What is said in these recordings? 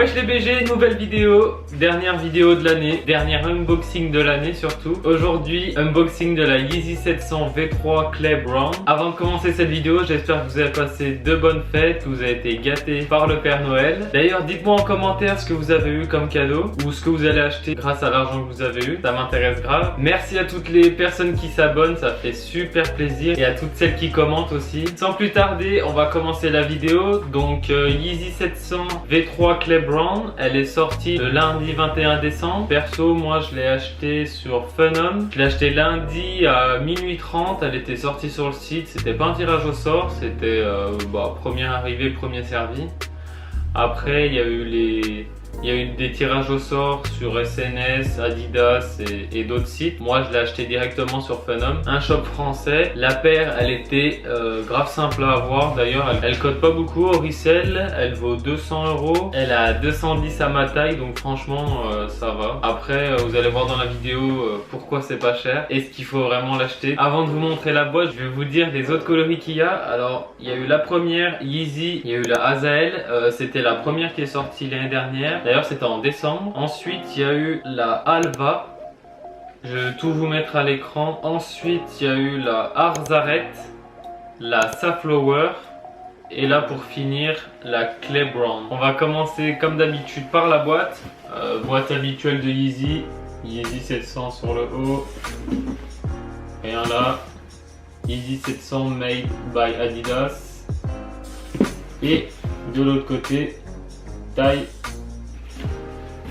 Wesh les BG, nouvelle vidéo, dernière vidéo de l'année, dernière unboxing de l'année surtout. Aujourd'hui, unboxing de la Yeezy 700 V3 Clay Brown. Avant de commencer cette vidéo, j'espère que vous avez passé de bonnes fêtes, que vous avez été gâtés par le Père Noël. D'ailleurs, dites-moi en commentaire ce que vous avez eu comme cadeau ou ce que vous allez acheter grâce à l'argent que vous avez eu. Ça m'intéresse grave. Merci à toutes les personnes qui s'abonnent, ça fait super plaisir, et à toutes celles qui commentent aussi. Sans plus tarder, on va commencer la vidéo. Donc Yeezy 700 V3 Clay Brown, elle est sortie le lundi 21 décembre. Perso, moi je l'ai acheté sur Phenom. Je l'ai acheté lundi à minuit 30. Elle était sortie sur le site. C'était pas un tirage au sort, c'était premier arrivé, premier servi. Après, il y a eu des tirages au sort sur SNS, Adidas et d'autres sites. Moi, je l'ai acheté directement sur Phenom, un shop français. La paire, elle était grave simple à avoir. D'ailleurs, elle cote pas beaucoup au resell. Elle vaut 200 €. Elle a 210 à ma taille, donc franchement, ça va. Après, vous allez voir dans la vidéo pourquoi c'est pas cher et ce qu'il faut vraiment l'acheter. Avant de vous montrer la boîte, je vais vous dire les autres coloris qu'il y a. Alors, il y a eu la première Yeezy, il y a eu la Azael. C'était la première qui est sortie l'année dernière. D'ailleurs, c'était en décembre. Ensuite, il y a eu la Alva. Je vais tout vous mettre à l'écran. Ensuite, il y a eu la Arzaret, la Safflower. Et là, pour finir, la Clay Brown. On va commencer comme d'habitude par la boîte. Boîte habituelle de Yeezy. Yeezy 700 sur le haut. Rien là. Yeezy 700 made by Adidas. Et de l'autre côté, taille.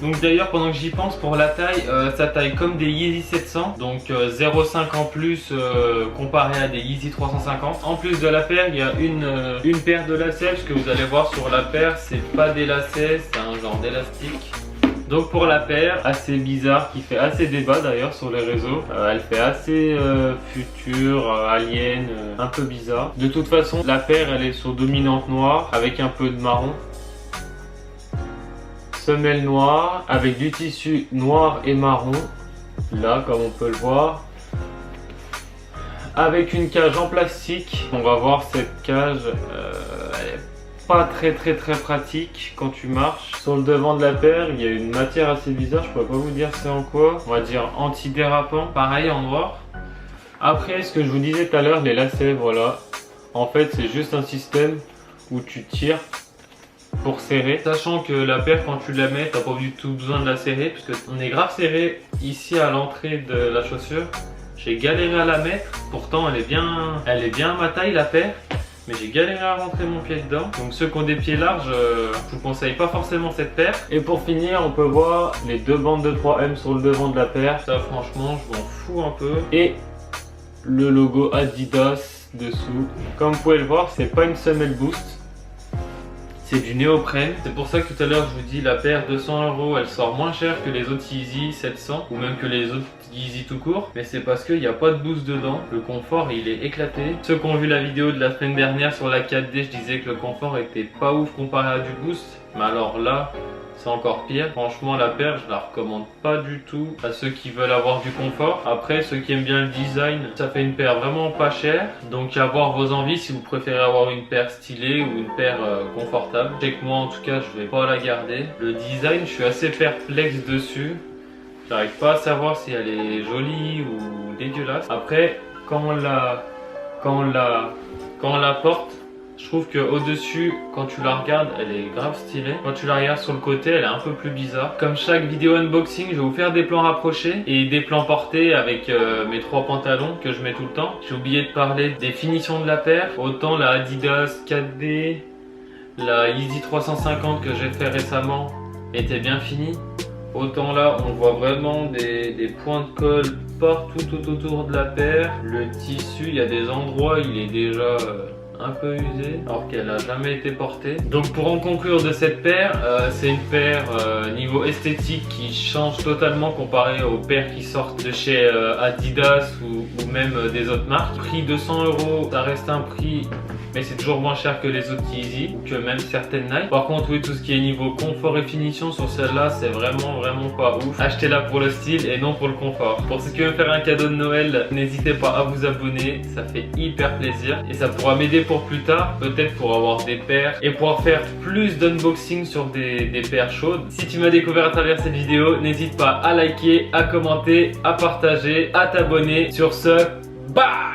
Donc d'ailleurs, pendant que j'y pense, pour la taille, ça taille comme des Yeezy 700, donc 0,5 en plus comparé à des Yeezy 350. En plus de la paire, il y a une paire de lacets, parce que vous allez voir sur la paire, c'est pas des lacets, c'est un genre d'élastique. Donc pour la paire, assez bizarre, qui fait assez débat d'ailleurs sur les réseaux. Elle fait assez futur, alien, un peu bizarre. De toute façon, la paire, elle est sur dominante noire, avec un peu de marron. Semelle noire avec du tissu noir et marron, là comme on peut le voir, avec une cage en plastique. On va voir cette cage, elle est pas très pratique quand tu marches. Sur le devant de la paire, il y a une matière assez bizarre, je pourrais pas vous dire c'est en quoi. On va dire anti-dérapant, pareil en noir. Après, ce que je vous disais tout à l'heure, les lacets, voilà. En fait, c'est juste un système où tu tires pour serrer, sachant que la paire, quand tu la mets, t'as pas du tout besoin de la serrer, parce que on est grave serré ici à l'entrée de la chaussure. J'ai galéré à la mettre, pourtant elle est bien à ma taille la paire, mais j'ai galéré à rentrer mon pied dedans. Donc ceux qui ont des pieds larges, je vous conseille pas forcément cette paire. Et pour finir, on peut voir les deux bandes de 3M sur le devant de la paire. Ça, franchement, je m'en fous un peu. Et le logo Adidas dessous. Comme vous pouvez le voir, c'est pas une semelle boost. C'est du néoprène. C'est pour ça que tout à l'heure je vous dis la paire 200 €, elle sort moins cher que les autres Yeezy 700 ou même que les autres Yeezy tout court. Mais c'est parce qu'il n'y a pas de boost dedans. Le confort il est éclaté. Ceux qui ont vu la vidéo de la semaine dernière sur la 4D, je disais que le confort était pas ouf comparé à du boost. Mais alors là, c'est encore pire. Franchement, la paire, je la recommande pas du tout à ceux qui veulent avoir du confort. Après, ceux qui aiment bien le design, ça fait une paire vraiment pas chère. Donc à voir vos envies si vous préférez avoir une paire stylée ou une paire confortable. Je sais que moi en tout cas, je vais pas la garder. Le design, je suis assez perplexe dessus. J'arrive pas à savoir si elle est jolie ou dégueulasse. Après, quand on la porte, je trouve que au-dessus, quand tu la regardes, elle est grave stylée. Quand tu la regardes sur le côté, elle est un peu plus bizarre. Comme chaque vidéo unboxing, je vais vous faire des plans rapprochés et des plans portés avec mes 3 pantalons que je mets tout le temps. J'ai oublié de parler des finitions de la paire. Autant la Adidas 4D, la Yeezy 350 que j'ai fait récemment était bien finie. Autant là, on voit vraiment des points de colle partout tout autour de la paire. Le tissu, il y a des endroits, il est déjà un peu usée alors qu'elle n'a jamais été portée. Donc pour en conclure de cette paire, c'est une paire niveau esthétique qui change totalement comparé aux paires qui sortent de chez Adidas ou même des autres marques. Prix 200 €, ça reste un prix, mais c'est toujours moins cher que les autres Yeezy ou que même certaines Nike. Par contre, oui, tout ce qui est niveau confort et finition sur celle-là, c'est vraiment pas ouf. Achetez-la pour le style et non pour le confort. Pour ceux qui veulent faire un cadeau de Noël, n'hésitez pas à vous abonner, ça fait hyper plaisir et ça pourra m'aider pour pour plus tard, peut-être pour avoir des paires et pouvoir faire plus d'unboxing sur des paires chaudes. Si tu m'as découvert à travers cette vidéo, n'hésite pas à liker, à commenter, à partager, à t'abonner. Sur ce, bye!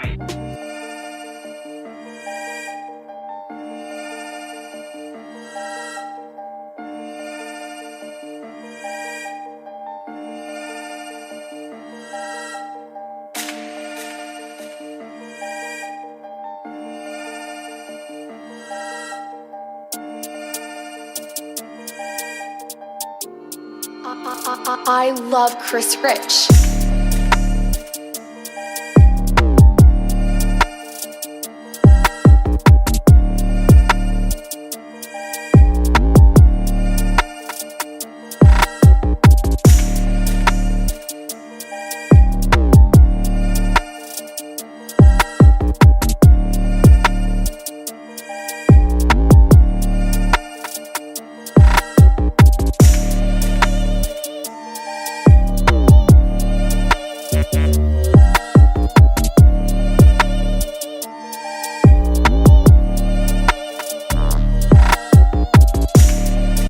I love Chris Rich.